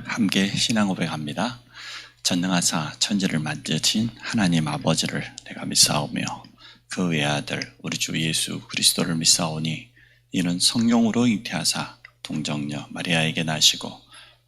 함께 신앙 고백합니다. 전능하사 천지를 만드신 하나님 아버지를 내가 믿사오며 그 외아들 우리 주 예수 그리스도를 믿사오니 이는 성령으로 잉태하사 동정녀 마리아에게 나시고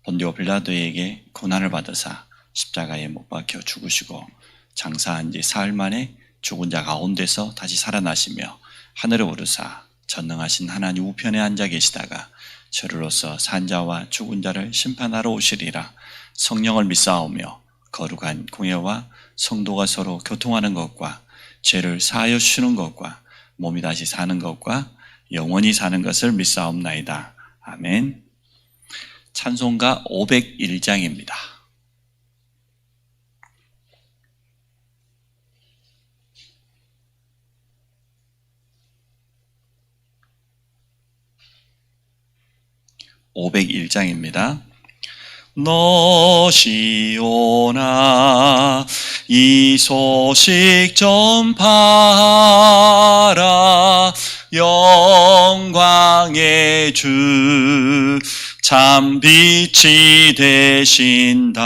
본디오 빌라도에게 고난을 받으사 십자가에 못 박혀 죽으시고 장사한 지 사흘 만에 죽은 자 가운데서 다시 살아나시며 하늘에 오르사 전능하신 하나님 우편에 앉아 계시다가 저리로서 산자와 죽은 자를 심판하러 오시리라. 성령을 믿사오며 거룩한 공예와 성도가 서로 교통하는 것과 죄를 사하여 주시는 것과 몸이 다시 사는 것과 영원히 사는 것을 믿사옵나이다. 아멘. 찬송가 501장입니다. (501장입니다) 너시오나 이 소식 전파하라. 영광의 주 참 빛이 되신다.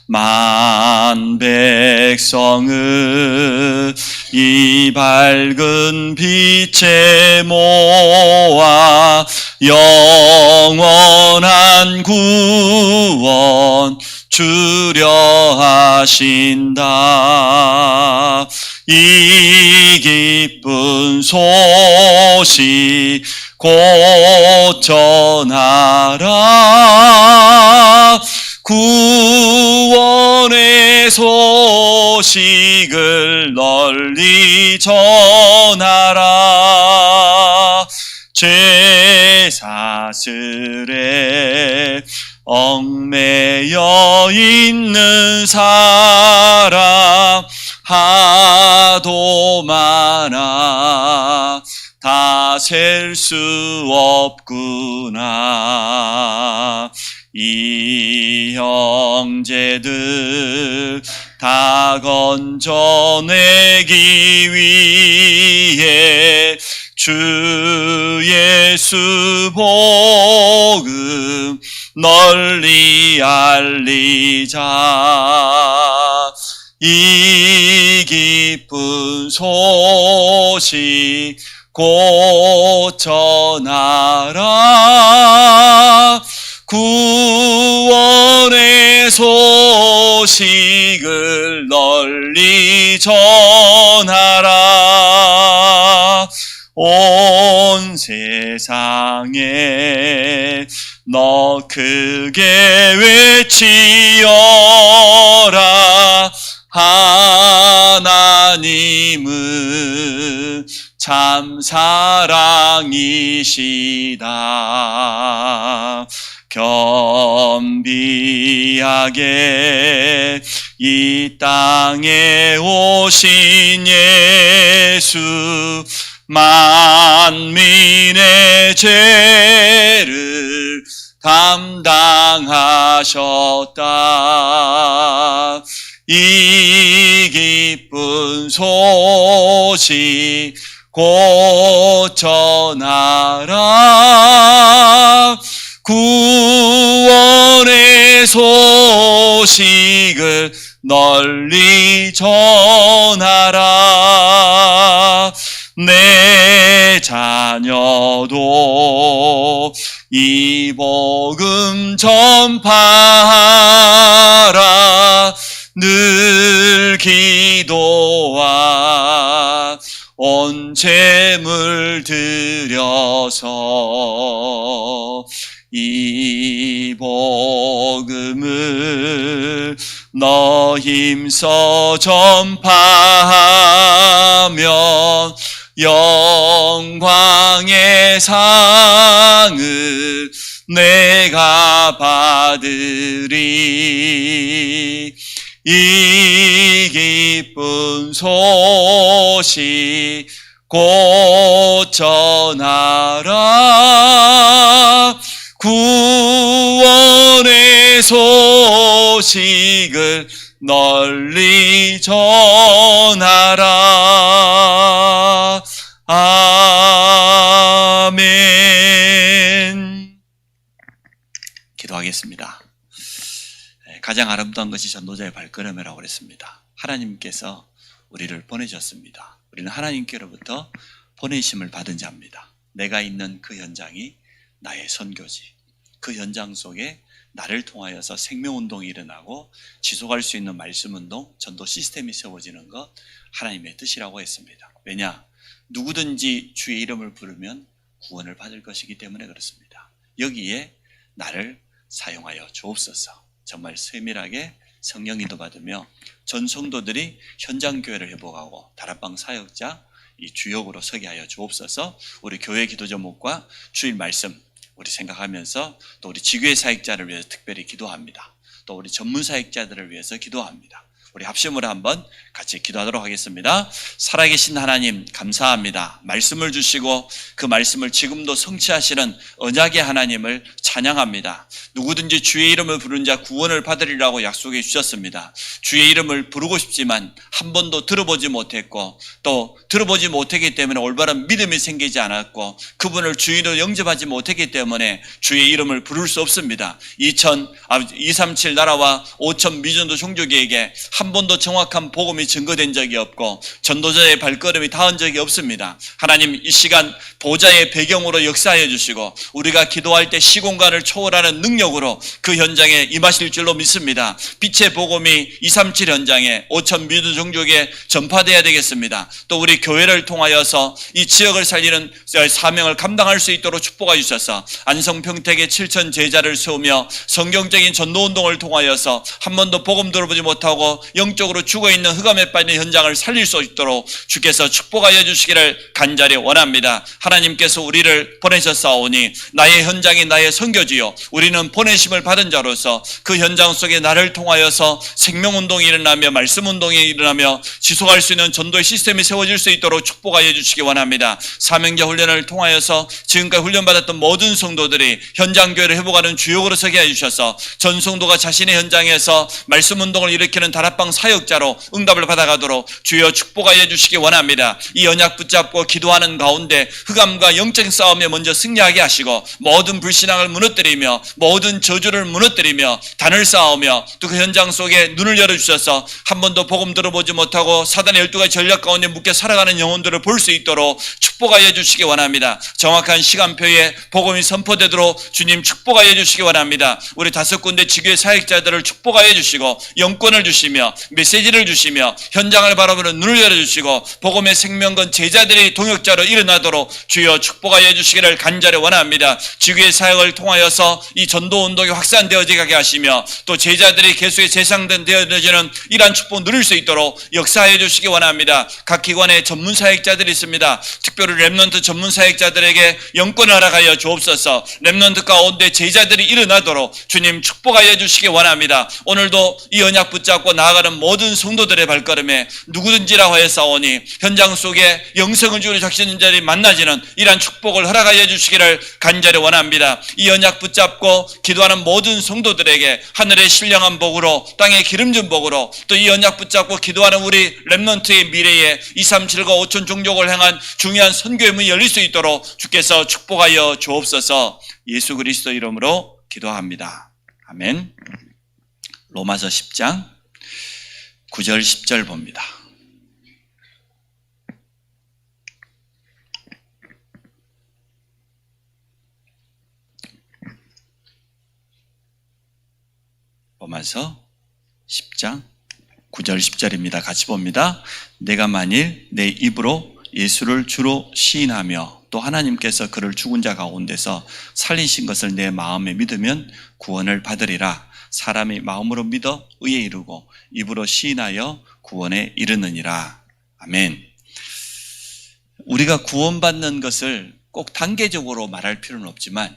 만 백성을 이 밝은 빛에 모아 영원한 구원 주려 하신다. 이 기쁜 소식 곧 전하라. 구원의 소식을 널리 전하라. 죄 사슬에 얽매여 있는 사람 하도 많아 다 셀 수 없구나. 이 형제들 다 건져내기 위해 주 예수 복음 널리 알리자. 이 기쁜 소식 곧 전하라. 구원의 소식을 널리 전하라. 온 세상에 너 크게 외치어라. 하나님은 참 사랑이시다. 겸비하게 이 땅에 오신 예수 만민의 죄를 담당하셨다. 이 기쁜 소식 곧 전하라. 구원의 소식을 널리 전하라. 내 자녀도 이 복음 전파하라. 늘 기도와 온 재물 들여서 이 복음을 너 힘써 전파하면 영광의 상을 내가 받으리. 이 기쁜 소식 곧 전하라. 구원의 소식을 널리 전하라. 아멘. 가장 아름다운 것이 전도자의 발걸음이라고 그랬습니다. 하나님께서 우리를 보내셨습니다. 우리는 하나님께로부터 보내심을 받은 자입니다. 내가 있는 그 현장이 나의 선교지. 그 현장 속에 나를 통하여서 생명운동이 일어나고 지속할 수 있는 말씀운동, 전도 시스템이 세워지는 것 하나님의 뜻이라고 했습니다. 왜냐? 누구든지 주의 이름을 부르면 구원을 받을 것이기 때문에 그렇습니다. 여기에 나를 사용하여 주옵소서. 정말 세밀하게 성령 인도받으며 전 성도들이 현장 교회를 회복하고 다락방 사역자 이 주역으로 서게 하여 주옵소서. 우리 교회 기도 제목과 주일 말씀 우리 생각하면서 또 우리 지교회 사역자를 위해서 특별히 기도합니다. 또 우리 전문 사역자들을 위해서 기도합니다. 우리 합심으로 한번 같이 기도하도록 하겠습니다. 살아계신 하나님 감사합니다. 말씀을 주시고 그 말씀을 지금도 성취하시는 언약의 하나님을 찬양합니다. 누구든지 주의 이름을 부른 자 구원을 받으리라고 약속해 주셨습니다. 주의 이름을 부르고 싶지만 한 번도 들어보지 못했고 또 들어보지 못했기 때문에 올바른 믿음이 생기지 않았고 그분을 주인으로 영접하지 못했기 때문에 주의 이름을 부를 수 없습니다. 237 나라와 5천 미전도 종족에게 한 번도 정확한 복음이 증거된 적이 없고 전도자의 발걸음이 닿은 적이 없습니다. 하나님 이 시간 보좌의 배경으로 역사해 주시고 우리가 기도할 때 시공간을 초월하는 능력으로 그 현장에 임하실 줄로 믿습니다. 빛의 복음이 237 현장에 5천 미전 종족에 전파되어야 되겠습니다. 또 우리 교회를 통하여서 이 지역을 살리는 사명을 감당할 수 있도록 축복해 주셔서 안성 평택에 7천 제자를 세우며 성경적인 전도운동을 통하여서 한 번도 복음 들어보지 못하고 영적으로 죽어있는 흑암에 빠진 현장을 살릴 수 있도록 주께서 축복하여 주시기를 간절히 원합니다. 하나님께서 우리를 보내셨사오니 나의 현장이 나의 선교지요 우리는 보내심을 받은 자로서 그 현장 속에 나를 통하여서 생명운동이 일어나며 말씀운동이 일어나며 지속할 수 있는 전도의 시스템이 세워질 수 있도록 축복하여 주시기 원합니다. 사명자 훈련을 통하여서 지금까지 훈련받았던 모든 성도들이 현장교회를 회복하는 주역으로 서게 해주셔서 전 성도가 자신의 현장에서 말씀운동을 일으키는 다락방 사역자로 응답을 받아가도록 주여 축복하여 주시기 원합니다. 이 언약 붙잡고 기도하는 가운데 흑암과 영적인 싸움에 먼저 승리하게 하시고 모든 불신앙을 무너뜨리며 모든 저주를 무너뜨리며 단을 쌓으며 또 그 현장 속에 눈을 열어주셔서 한 번도 복음 들어보지 못하고 사단의 12가지 전략 가운데 묶여 살아가는 영혼들을 볼 수 있도록 축복하여 주시기 원합니다. 정확한 시간표에 복음이 선포되도록 주님 축복하여 주시기 원합니다. 우리 5군데 지교회 사역자들을 축복하여 주시고 영권을 주시며 메시지를 주시며 현장을 바라보는 눈을 열어주시고 복음의 생명건 제자들이 동역자로 일어나도록 주여 축복하여 주시기를 간절히 원합니다. 지교회 사역을 통하여서 이 전도운동이 확산되어지게 하시며 또 제자들이 계속해 재상되어지는 이러한 축복 누릴 수 있도록 역사해 주시기 원합니다. 각 기관에 전문 사역자들이 있습니다. 특별히 렘넌트 전문 사역자들에게 영권을 허락하여 주옵소서. 렘넌트 가운데 제자들이 일어나도록 주님 축복하여 주시기 원합니다. 오늘도 이 언약 붙잡고 나아가는 모든 성도들의 발걸음에 누구든지라 하였사오니 현장 속에 영성을 주는 작신자들이 만나지는 이러한 축복을 허락하여 주시기를 간절히 원합니다. 이 언약 붙잡고 기도하는 모든 성도들에게 하늘의 신령한 복으로 땅의 기름진 복으로 또 이 언약 붙잡고 기도하는 우리 렘넌트의 미래에 237과 5천 종족을 향한 중요한 선교의 문이 열릴 수 있도록 주께서 축복하여 주옵소서. 예수 그리스도 이름으로 기도합니다. 아멘. 로마서 10장 9절 10절 봅니다. 로마서 10장 9절 10절입니다. 같이 봅니다. 내가 만일 내 입으로 예수를 주로 시인하며 또 하나님께서 그를 죽은 자 가운데서 살리신 것을 내 마음에 믿으면 구원을 받으리라. 사람이 마음으로 믿어 의에 이르고 입으로 시인하여 구원에 이르느니라. 아멘. 우리가 구원받는 것을 꼭 단계적으로 말할 필요는 없지만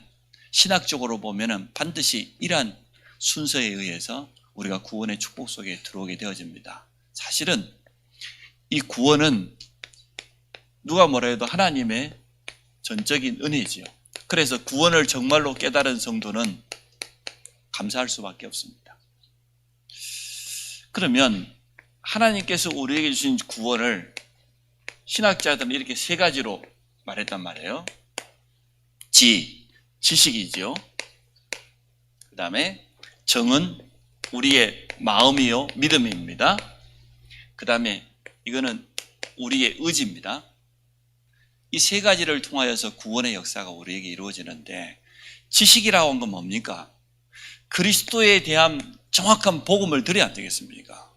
신학적으로 보면은 반드시 이러한 순서에 의해서 우리가 구원의 축복 속에 들어오게 되어집니다. 사실은 이 구원은 누가 뭐라 해도 하나님의 전적인 은혜지요. 그래서 구원을 정말로 깨달은 성도는 감사할 수밖에 없습니다. 그러면 하나님께서 우리에게 주신 구원을 신학자들은 이렇게 세 가지로 말했단 말이에요. 지식이죠. 그 다음에 정은, 우리의 마음이요 믿음입니다. 그 다음에 이거는 우리의 의지입니다. 이 세 가지를 통하여서 구원의 역사가 우리에게 이루어지는데, 지식이라고 한 건 뭡니까? 그리스도에 대한 정확한 복음을 들어야 안 되겠습니까?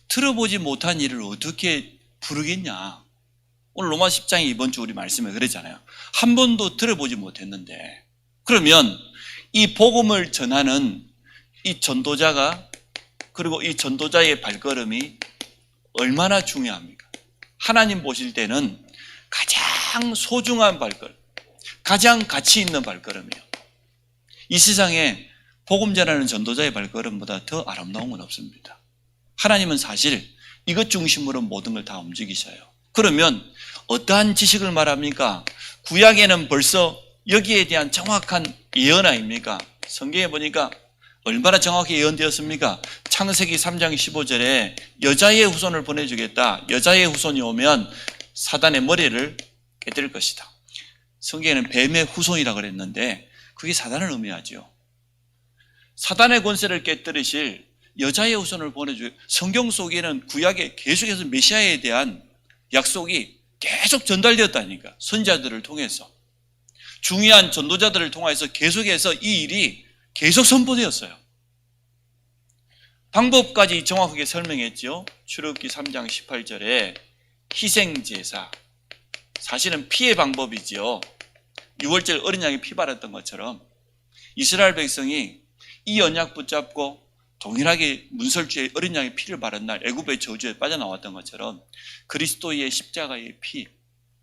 들어보지 못한 일을 어떻게 부르겠냐? 오늘 로마 10장에 이번 주 우리 말씀에 그랬잖아요. 한 번도 들어보지 못했는데, 그러면 이 복음을 전하는 이 전도자가, 그리고 이 전도자의 발걸음이 얼마나 중요합니까? 하나님 보실 때는 가장 소중한 발걸음, 가장 가치 있는 발걸음이에요. 이 세상에 복음 전하는 전도자의 발걸음보다 더 아름다운 건 없습니다. 하나님은 사실 이것 중심으로 모든 걸 다 움직이셔요. 그러면 어떠한 지식을 말합니까? 구약에는 벌써 여기에 대한 정확한 예언 아닙니까? 성경에 보니까 얼마나 정확히 예언되었습니까? 창세기 3장 15절에 여자의 후손을 보내주겠다. 여자의 후손이 오면 사단의 머리를 깨뜨릴 것이다. 성경에는 뱀의 후손이라고 그랬는데 그게 사단을 의미하죠. 사단의 권세를 깨뜨리실 여자의 후손을 보내주고, 성경 속에는 구약에 계속해서 메시아에 대한 약속이 계속 전달되었다니까. 선지자들을 통해서, 중요한 전도자들을 통해서 계속해서 이 일이 계속 선포되었어요. 방법까지 정확하게 설명했죠. 출애굽기 3장 18절에 희생제사, 사실은 피의 방법이지요. 6월절 어린 양이 피 바랐던 것처럼 이스라엘 백성이 이 언약 붙잡고 동일하게 문설주에 어린 양의 피를 바른 날 애굽의 저주에 빠져나왔던 것처럼 그리스도의 십자가의 피,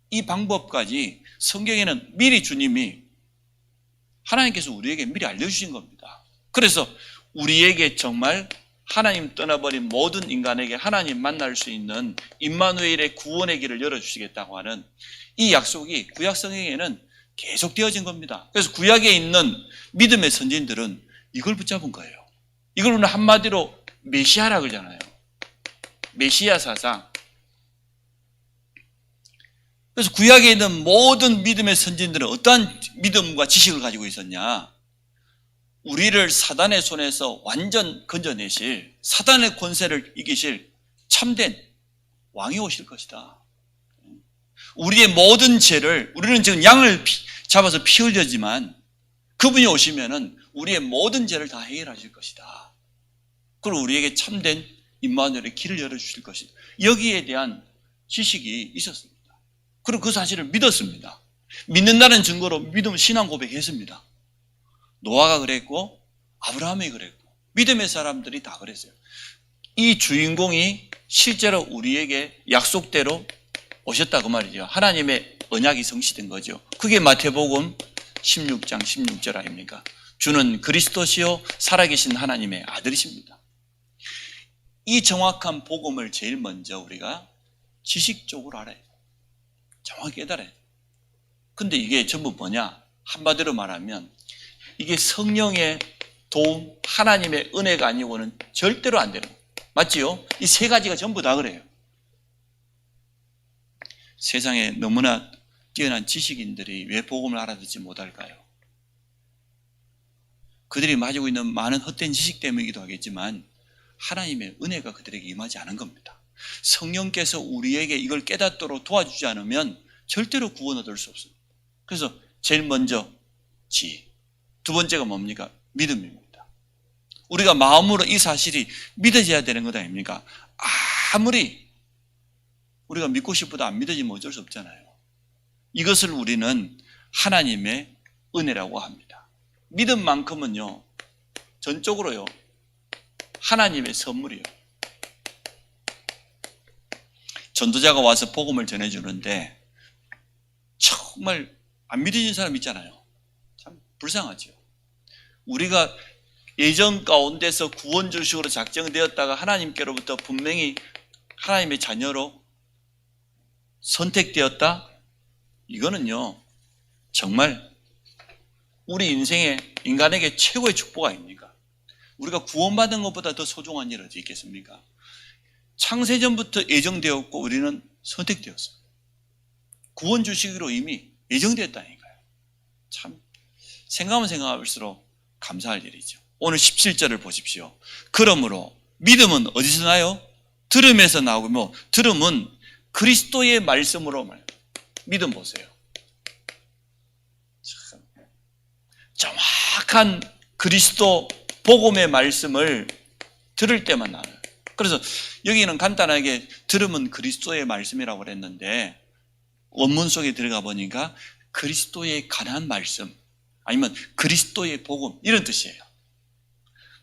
이 방법까지 성경에는 미리 주님이, 하나님께서 우리에게 미리 알려주신 겁니다. 그래서 우리에게 정말 하나님 떠나버린 모든 인간에게 하나님 만날 수 있는 임마누엘의 구원의 길을 열어주시겠다고 하는 이 약속이 구약 성경에는 계속 되어진 겁니다. 그래서 구약에 있는 믿음의 선진들은 이걸 붙잡은 거예요. 이걸 우리는 한마디로 메시아라고 그러잖아요. 메시아 사상. 그래서 구약에 있는 모든 믿음의 선진들은 어떠한 믿음과 지식을 가지고 있었냐? 우리를 사단의 손에서 완전 건져내실, 사단의 권세를 이기실 참된 왕이 오실 것이다. 우리의 모든 죄를, 우리는 지금 양을 잡아서 피 흘렸지만 그분이 오시면은 우리의 모든 죄를 다 해결하실 것이다. 그리고 우리에게 참된 임마누엘의 길을 열어주실 것이다. 여기에 대한 지식이 있었습니다. 그리고 그 사실을 믿었습니다. 믿는다는 증거로 믿음 신앙 고백했습니다. 노아가 그랬고 아브라함이 그랬고 믿음의 사람들이 다 그랬어요. 이 주인공이 실제로 우리에게 약속대로 오셨다 그 말이죠. 하나님의 언약이 성취된 거죠. 그게 마태복음 16장 16절 아닙니까? 주는 그리스도시요 살아계신 하나님의 아들이십니다. 이 정확한 복음을 제일 먼저 우리가 지식적으로 알아야 돼요. 정확히 깨달아야 돼요. 근데 이게 전부 뭐냐? 한마디로 말하면 이게 성령의 도움, 하나님의 은혜가 아니고는 절대로 안 되는 거예요. 맞지요? 이 세 가지가 전부 다 그래요. 세상에 너무나 뛰어난 지식인들이 왜 복음을 알아듣지 못할까요? 그들이 가지고 있는 많은 헛된 지식 때문이기도 하겠지만 하나님의 은혜가 그들에게 임하지 않은 겁니다. 성령께서 우리에게 이걸 깨닫도록 도와주지 않으면 절대로 구원 얻을 수 없습니다. 그래서 제일 먼저 지혜, 두 번째가 뭡니까? 믿음입니다. 우리가 마음으로 이 사실이 믿어져야 되는 것 아닙니까? 아무리 우리가 믿고 싶어도 안 믿어지면 어쩔 수 없잖아요. 이것을 우리는 하나님의 은혜라고 합니다. 믿음만큼은요, 전적으로요, 하나님의 선물이에요. 전도자가 와서 복음을 전해주는데 정말 안 믿어지는 사람 있잖아요. 참 불쌍하죠. 우리가 예전 가운데서 구원 주식으로 작정되었다가 하나님께로부터 분명히 하나님의 자녀로 선택되었다? 이거는요, 정말 우리 인생의, 인간에게 최고의 축복 아닙니까? 우리가 구원받은 것보다 더 소중한 일 어디 있겠습니까? 창세전부터 예정되었고 우리는 선택되었어요. 구원 주시기로 이미 예정되었다니까요. 참 생각하면 생각할수록 감사할 일이죠. 오늘 17절을 보십시오. 그러므로 믿음은 어디서 나요? 들음에서 나오고, 뭐 들음은 그리스도의 말씀으로 말. 믿음 보세요. 참. 정확한 그리스도 복음의 말씀을 들을 때만 나와요. 그래서 여기는 간단하게 들음은 그리스도의 말씀이라고 그랬는데 원문 속에 들어가 보니까 그리스도에 관한 말씀 아니면 그리스도의 복음 이런 뜻이에요.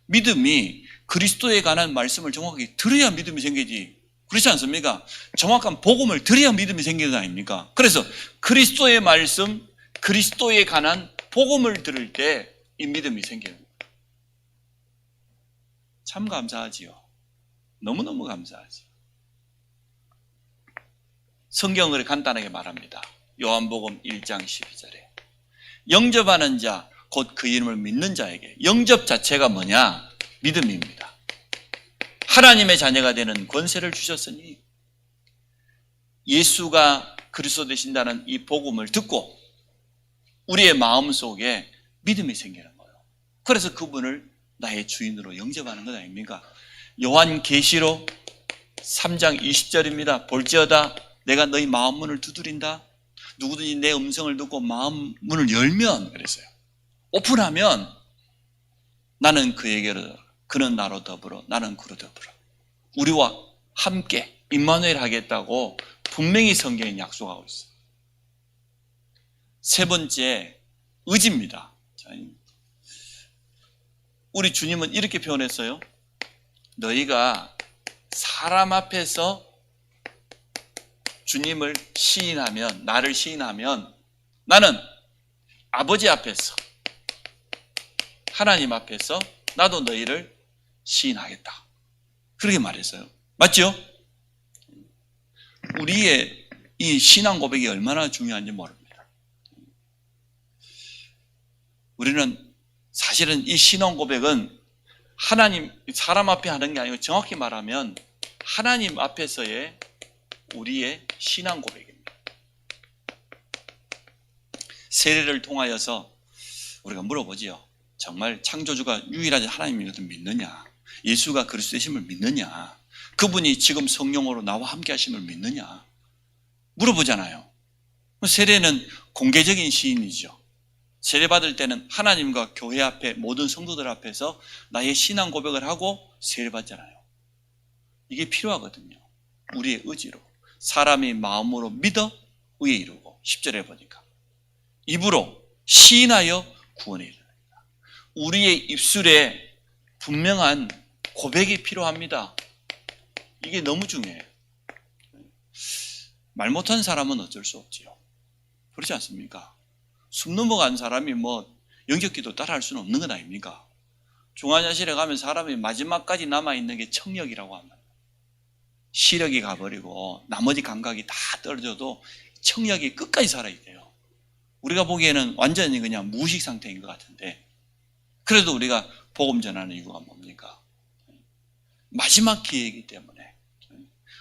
믿음이 그리스도에 관한 말씀을 정확하게 들어야 믿음이 생기지. 그렇지 않습니까? 정확한 복음을 들어야 믿음이 생기는 거 아닙니까? 그래서 그리스도의 말씀, 그리스도에 관한 복음을 들을 때 이 믿음이 생겨요. 참 감사하지요. 너무너무 감사하지요. 성경을 간단하게 말합니다. 요한복음 1장 12절에 영접하는 자, 곧 그 이름을 믿는 자에게 영접 자체가 뭐냐? 믿음입니다. 하나님의 자녀가 되는 권세를 주셨으니 예수가 그리스도 되신다는 이 복음을 듣고 우리의 마음속에 믿음이 생기는 거예요. 그래서 그분을 나의 주인으로 영접하는 것 아닙니까? 요한계시록 3장 20절입니다. 볼지어다 내가 너희 마음 문을 두드린다. 누구든지 내 음성을 듣고 마음 문을 열면 그랬어요. 오픈하면 나는 그에게로 그는 나로 더불어 나는 그로 더불어 우리와 함께 임마누엘 하겠다고 분명히 성경에 약속하고 있어요. 세 번째 의지입니다. 우리 주님은 이렇게 표현했어요. 너희가 사람 앞에서 주님을 시인하면 나를 시인하면 나는 아버지 앞에서 하나님 앞에서 나도 너희를 시인하겠다. 그렇게 말했어요. 맞죠? 우리의 이 신앙 고백이 얼마나 중요한지 모릅니다. 우리는 사실은 이 신앙 고백은 하나님, 사람 앞에 하는 게 아니고 정확히 말하면 하나님 앞에서의 우리의 신앙 고백입니다. 세례를 통하여서 우리가 물어보지요. 정말 창조주가 유일하게 하나님인 것을 믿느냐? 예수가 그리스도 되심을 믿느냐? 그분이 지금 성령으로 나와 함께 하심을 믿느냐? 물어보잖아요. 세례는 공개적인 시인이죠. 세례받을 때는 하나님과 교회 앞에 모든 성도들 앞에서 나의 신앙 고백을 하고 세례받잖아요. 이게 필요하거든요. 우리의 의지로. 사람이 마음으로 믿어 의에 이루고 10절에 보니까 입으로 시인하여 구원에 이르느니라. 우리의 입술에 분명한 고백이 필요합니다. 이게 너무 중요해요. 말 못하는 사람은 어쩔 수 없지요. 그렇지 않습니까? 숨 넘어간 사람이 뭐 영접기도 따라 할 수는 없는 건 아닙니까? 중환자실에 가면 사람이 마지막까지 남아있는 게 청력이라고 합니다. 시력이 가버리고 나머지 감각이 다 떨어져도 청력이 끝까지 살아있대요. 우리가 보기에는 완전히 그냥 무의식 상태인 것 같은데 그래도 우리가 복음 전하는 이유가 뭡니까? 마지막 기회이기 때문에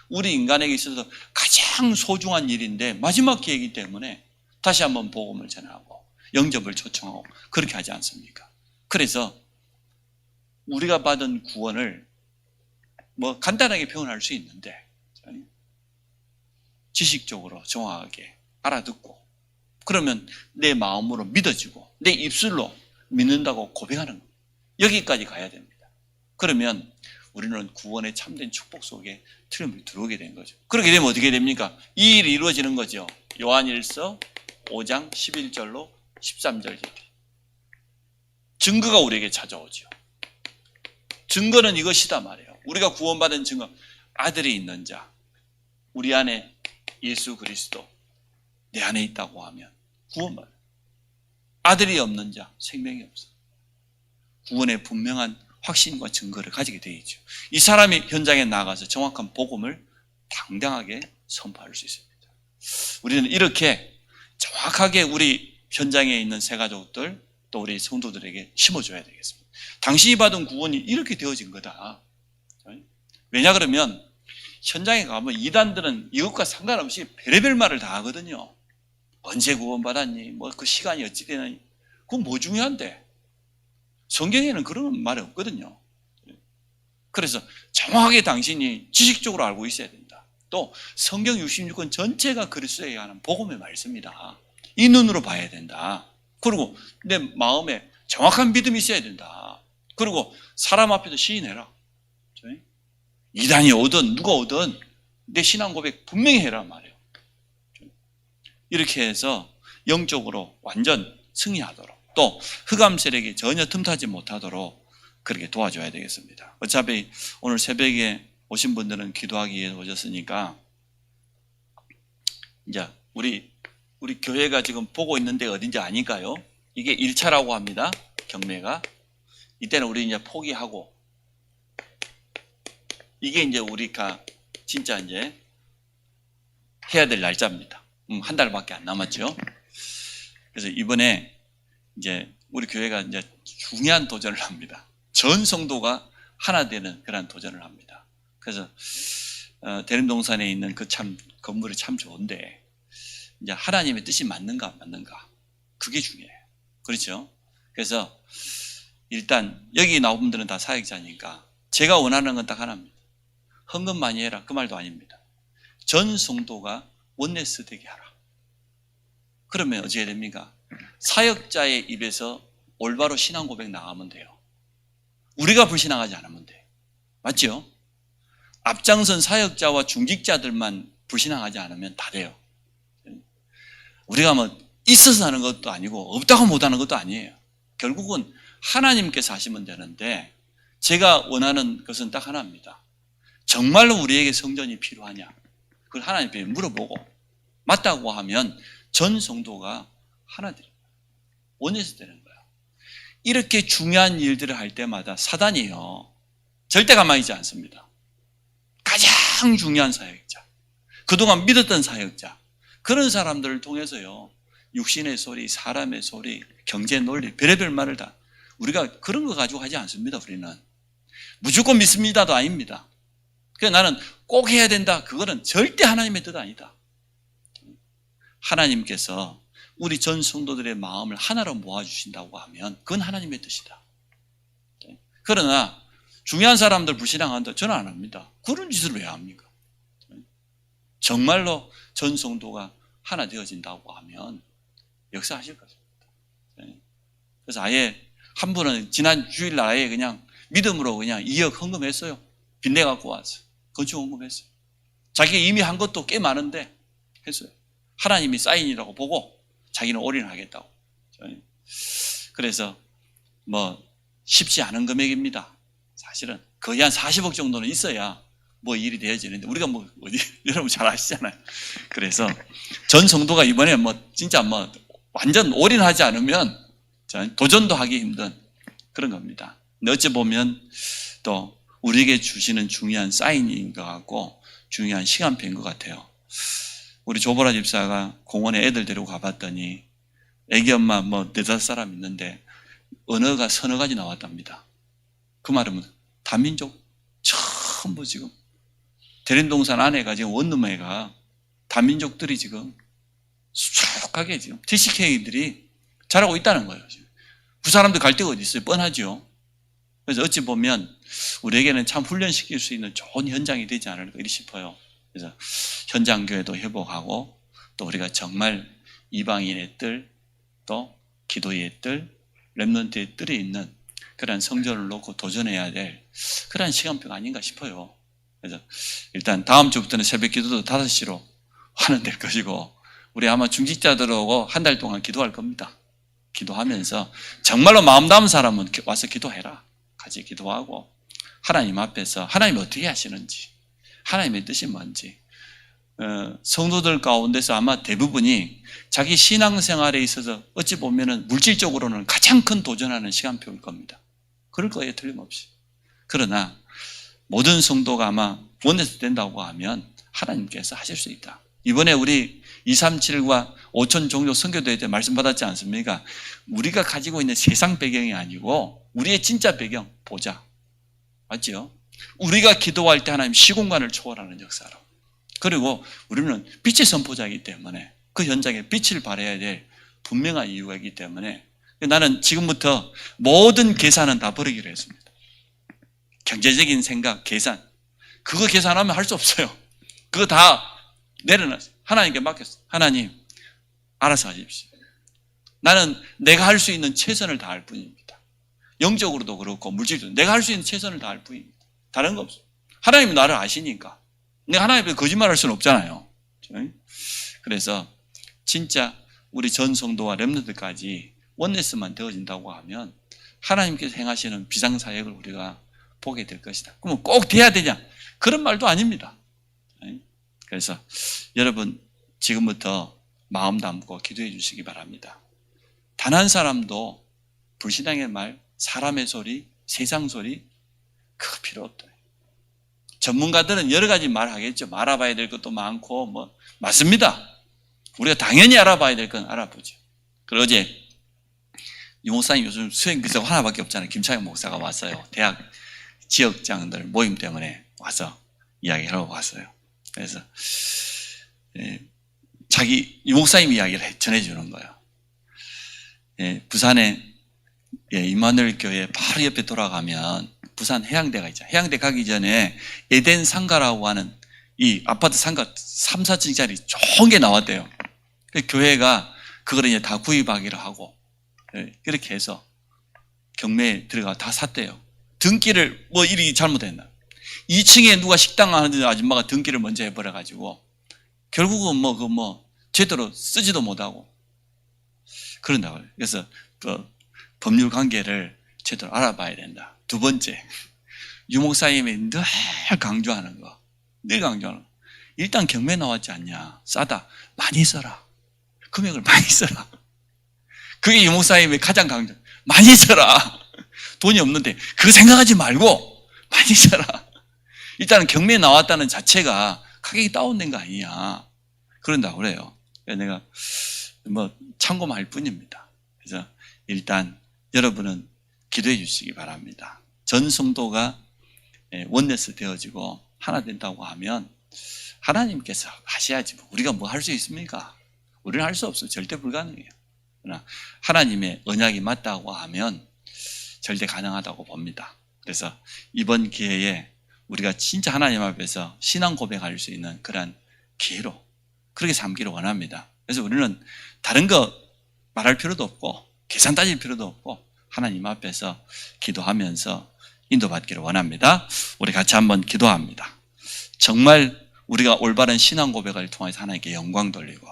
우리 인간에게 있어서 가장 소중한 일인데 마지막 기회이기 때문에 다시 한번 복음을 전하고 영접을 초청하고 그렇게 하지 않습니까? 그래서 우리가 받은 구원을 뭐 간단하게 표현할 수 있는데 지식적으로 정확하게 알아듣고 그러면 내 마음으로 믿어지고 내 입술로 믿는다고 고백하는 거예요. 여기까지 가야 됩니다. 그러면 우리는 구원의 참된 축복 속에 틀림없이 들어오게 된 거죠. 그렇게 되면 어떻게 됩니까? 이 일이 이루어지는 거죠. 요한일서 5장 11절로 13절 증거가 우리에게 찾아오죠. 증거는 이것이다 말이에요. 우리가 구원받은 증거, 아들이 있는 자, 우리 안에 예수 그리스도 내 안에 있다고 하면 구원받아요. 아들이 없는 자, 생명이 없어요. 구원의 분명한 확신과 증거를 가지게 되죠. 이 사람이 현장에 나가서 정확한 복음을 당당하게 선포할 수 있습니다. 우리는 이렇게 정확하게 우리 현장에 있는 새가족들 또 우리 성도들에게 심어줘야 되겠습니다. 당신이 받은 구원이 이렇게 되어진 거다. 왜냐 그러면 현장에 가면 이단들은 이것과 상관없이 별의별 말을 다 하거든요. 언제 구원받았니? 뭐 그 시간이 어찌 되느니? 그건 뭐 중요한데? 성경에는 그런 말이 없거든요. 그래서 정확하게 당신이 지식적으로 알고 있어야 된다. 또 성경 66권 전체가 그리스도에 관한 복음의 말씀이다. 이 눈으로 봐야 된다. 그리고 내 마음에 정확한 믿음이 있어야 된다. 그리고 사람 앞에서 시인해라. 이단이 오든 누가 오든 내 신앙 고백 분명히 해라 말이에요. 이렇게 해서 영적으로 완전 승리하도록, 또 흑암 세력이 전혀 틈타지 못하도록 그렇게 도와줘야 되겠습니다. 어차피 오늘 새벽에 오신 분들은 기도하기 위해 오셨으니까 이제 우리 교회가 지금 보고 있는 데 어딘지 아니까요? 이게 1차라고 합니다. 경매가. 이때는 우리 이제 포기하고, 이게 이제 우리가 진짜 이제 해야 될 날짜입니다. 한 달밖에 안 남았죠. 그래서 이번에 이제 우리 교회가 이제 중요한 도전을 합니다. 전 성도가 하나 되는 그런 도전을 합니다. 그래서 대림동산에 있는 그 참 건물이 참 좋은데 이제 하나님의 뜻이 맞는가 안 맞는가, 그게 중요해요. 그렇죠? 그래서 일단 여기 나온 분들은 다 사역자니까 제가 원하는 건 딱 하나입니다. 헌금 많이 해라, 그 말도 아닙니다. 전 성도가 원네스 되게 하라. 그러면 어찌해야 됩니까? 사역자의 입에서 올바로 신앙 고백 나가면 돼요. 우리가 불신앙하지 않으면 돼요. 맞죠? 앞장선 사역자와 중직자들만 불신앙하지 않으면 다 돼요. 우리가 뭐 있어서 하는 것도 아니고 없다고 못하는 것도 아니에요. 결국은 하나님께서 하시면 되는데, 제가 원하는 것은 딱 하나입니다. 정말로 우리에게 성전이 필요하냐? 그걸 하나님께 물어보고 맞다고 하면 전 성도가 하나 되는 거예요. 원해서 되는 거예요. 이렇게 중요한 일들을 할 때마다 사단이요, 절대 가만히 있지 않습니다. 가장 중요한 사역자, 그동안 믿었던 사역자, 그런 사람들을 통해서요, 육신의 소리, 사람의 소리, 경제 논리, 별의별 말을 다, 우리가 그런 거 가지고 하지 않습니다. 우리는 무조건 믿습니다도 아닙니다. 그래서 나는 꼭 해야 된다, 그거는 절대 하나님의 뜻 아니다. 하나님께서 우리 전 성도들의 마음을 하나로 모아주신다고 하면 그건 하나님의 뜻이다. 그러나 중요한 사람들 불신앙한다, 저는 안 합니다. 그런 짓을 왜 합니까? 정말로 전 성도가 하나 되어진다고 하면 역사하실 것입니다. 그래서 아예 한 분은 지난 주일날 아예 그냥 믿음으로 그냥 2억 헌금했어요. 빚내 갖고 와서 건축 헌금했어요. 자기가 이미 한 것도 꽤 많은데 했어요. 하나님이 사인이라고 보고 자기는 올인하겠다고. 그래서 뭐 쉽지 않은 금액입니다. 사실은 거의 한 40억 정도는 있어야 뭐 일이 되어지는데, 우리가 뭐 어디 여러분 잘 아시잖아요. 그래서 전 성도가 이번에 뭐 진짜 뭐 완전 올인하지 않으면 도전도 하기 힘든 그런 겁니다. 근데 어찌 보면 또 우리에게 주시는 중요한 사인인 것 같고 중요한 시간표인 것 같아요. 우리 조보라 집사가 공원에 애들 데리고 가봤더니 애기 엄마 뭐 4-5사람 있는데 언어가 서너 가지 나왔답니다. 그 말은 다민족 전부 지금 대림동산 안에가 지금 원룸에가 다민족들이 지금 수척하게 지금 TCK들이 잘하고 있다는 거예요. 지금. 그 사람들 갈 데가 어디 있어요? 뻔하죠. 그래서 어찌 보면 우리에게는 참 훈련시킬 수 있는 좋은 현장이 되지 않을까 싶어요. 그래서 현장 교회도 회복하고, 또 우리가 정말 이방인의 뜰, 또 기도의 뜰, 렘넌트의 뜰이 있는 그런 성전을 놓고 도전해야 될 그런 시간표가 아닌가 싶어요. 그래서 일단 다음 주부터는 새벽 기도도 5시로 하는 될 것이고, 우리 아마 중직자들하고 한 달 동안 기도할 겁니다. 기도하면서 정말로 마음 담은 사람은 와서 기도해라. 같이 기도하고 하나님 앞에서 하나님이 어떻게 하시는지, 하나님의 뜻이 뭔지, 성도들 가운데서 아마 대부분이 자기 신앙생활에 있어서 어찌 보면은 물질적으로는 가장 큰 도전하는 시간표일 겁니다. 그럴 거예요, 틀림없이. 그러나 모든 성도가 아마 원해서 된다고 하면 하나님께서 하실 수 있다. 이번에 우리 237과 5천 종족 선교대회 때 말씀 받았지 않습니까? 우리가 가지고 있는 세상 배경이 아니고 우리의 진짜 배경 보자. 맞죠? 우리가 기도할 때 하나님 시공간을 초월하는 역사로. 그리고 우리는 빛의 선포자이기 때문에 그 현장에 빛을 발해야 될 분명한 이유가 있기 때문에 나는 지금부터 모든 계산은 다 버리기로 했습니다. 경제적인 생각, 계산. 그거 계산하면 할 수 없어요. 그거 다 내려놨어요. 하나님께 맡겼어요. 하나님, 알아서 하십시오. 나는 내가 할 수 있는 최선을 다할 뿐입니다. 영적으로도 그렇고 물질적으로 내가 할 수 있는 최선을 다할 뿐입니다. 다른 거 없어요. 하나님은 나를 아시니까. 내가 하나님 앞에 거짓말할 수는 없잖아요. 그래서 진짜 우리 전 성도와 렘넌트까지 원네스만 되어진다고 하면 하나님께서 행하시는 비상사역을 우리가 보게 될 것이다. 그러면 꼭 돼야 되냐? 그런 말도 아닙니다. 그래서 여러분 지금부터 마음 담고 기도해 주시기 바랍니다. 단 한 사람도 불신앙의 말, 사람의 소리, 세상 소리 그거 필요 없다. 전문가들은 여러 가지 말하겠죠. 알아봐야 될 것도 많고 뭐 맞습니다. 우리가 당연히 알아봐야 될 건 알아보죠. 그리고 어제 유 목사님 요즘 수행 비서 하나밖에 없잖아요. 김창현 목사가 왔어요. 대학 지역장들 모임 때문에 와서 이야기를 하고 왔어요. 그래서 자기 유 목사님 이야기를 전해주는 거예요. 부산에 임마누엘 교회 바로 옆에 돌아가면 부산 해양대가 있죠. 해양대 가기 전에 에덴 상가라고 하는 이 아파트 상가 3, 4층짜리 좋은 게 나왔대요. 교회가 그걸 이제 다 구입하기로 하고 그렇게 해서 경매에 들어가 다 샀대요. 등기를 뭐 일이 잘못했나. 2층에 누가 식당 하는 아줌마가 등기를 먼저 해버려가지고 결국은 뭐 제대로 쓰지도 못하고 그런다고 그래요. 그래서 그 법률 관계를 제대로 알아봐야 된다. 두 번째, 유 목사님이 늘 강조하는 거. 일단 경매 나왔지 않냐. 싸다. 많이 써라. 금액을 많이 써라. 그게 유 목사님의 가장 강조. 많이 써라. 돈이 없는데 그거 생각하지 말고 많이 써라. 일단은 경매에 나왔다는 자체가 가격이 다운된 거 아니냐. 그런다고 그래요. 그래서 내가 뭐 참고할 뿐입니다. 그래서 일단 여러분은 기도해 주시기 바랍니다. 전 성도가 원네스 되어지고 하나 된다고 하면 하나님께서 하셔야지 우리가 뭐 할 수 있습니까? 우리는 할 수 없어요. 절대 불가능해요. 그러나 하나님의 언약이 맞다고 하면 절대 가능하다고 봅니다. 그래서 이번 기회에 우리가 진짜 하나님 앞에서 신앙 고백할 수 있는 그런 기회로 그렇게 삼기를 원합니다. 그래서 우리는 다른 거 말할 필요도 없고 계산 따질 필요도 없고 하나님 앞에서 기도하면서 인도받기를 원합니다. 우리 같이 한번 기도합니다. 정말 우리가 올바른 신앙 고백을 통해서 하나님께 영광 돌리고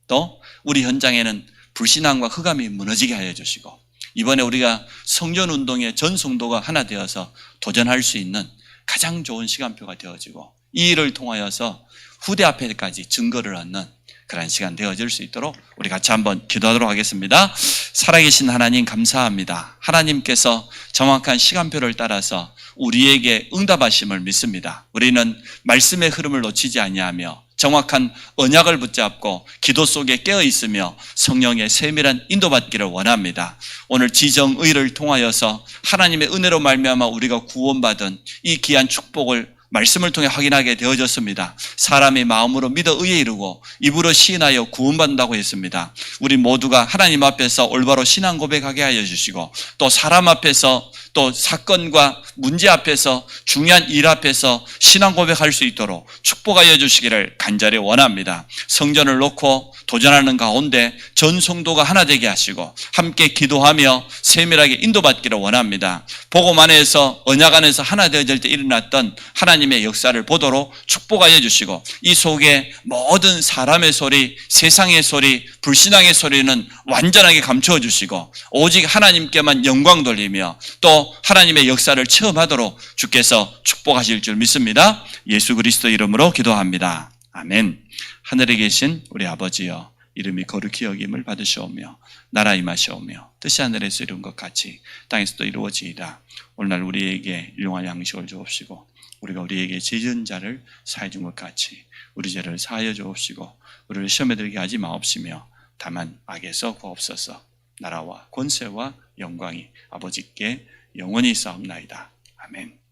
또 우리 현장에는 불신앙과 흑암이 무너지게 하여 주시고 이번에 우리가 성전운동의 전 성도가 하나 되어서 도전할 수 있는 가장 좋은 시간표가 되어지고 이 일을 통하여서 후대 앞에까지 증거를 얻는 그런 시간 되어질 수 있도록 우리 같이 한번 기도하도록 하겠습니다. 살아계신 하나님 감사합니다. 하나님께서 정확한 시간표를 따라서 우리에게 응답하심을 믿습니다. 우리는 말씀의 흐름을 놓치지 아니하며 정확한 언약을 붙잡고 기도 속에 깨어 있으며 성령의 세밀한 인도받기를 원합니다. 오늘 지정의를 통하여서 하나님의 은혜로 말미암아 우리가 구원받은 이 귀한 축복을 말씀을 통해 확인하게 되어졌습니다. 사람의 마음으로 믿어 의에 이르고 입으로 시인하여 구원받는다고 했습니다. 우리 모두가 하나님 앞에서 올바로 신앙 고백하게 하여 주시고 또 사람 앞에서 또 사건과 문제 앞에서 중요한 일 앞에서 신앙 고백할 수 있도록 축복하여 주시기를 간절히 원합니다. 성전을 놓고 도전하는 가운데 전 성도가 하나 되게 하시고 함께 기도하며 세밀하게 인도받기를 원합니다. 복음 안에서 언약 안에서 하나 되어질 때 일어났던 하나님의 역사를 보도록 축복하여 주시고 이 속에 모든 사람의 소리, 세상의 소리, 불신앙의 소리는 완전하게 감추어 주시고 오직 하나님께만 영광 돌리며 또 하나님의 역사를 체험하도록 주께서 축복하실 줄 믿습니다. 예수 그리스도 이름으로 기도합니다. 아멘. 하늘에 계신 우리 아버지여 이름이 거룩히 여김을 받으시오며 나라 임하시오며 뜻이 하늘에서 이룬 것 같이 땅에서도 이루어지이다. 오늘날 우리에게 일용할 양식을 주옵시고 우리가 우리에게 죄 지은 자를 사해 준 것 같이 우리 죄를 사하여 주옵시고 우리를 시험에 들게 하지 마옵시며 다만 악에서 구하옵소서. 나라와 권세와 영광이 아버지께 영원히 있사옵나이다. 아멘.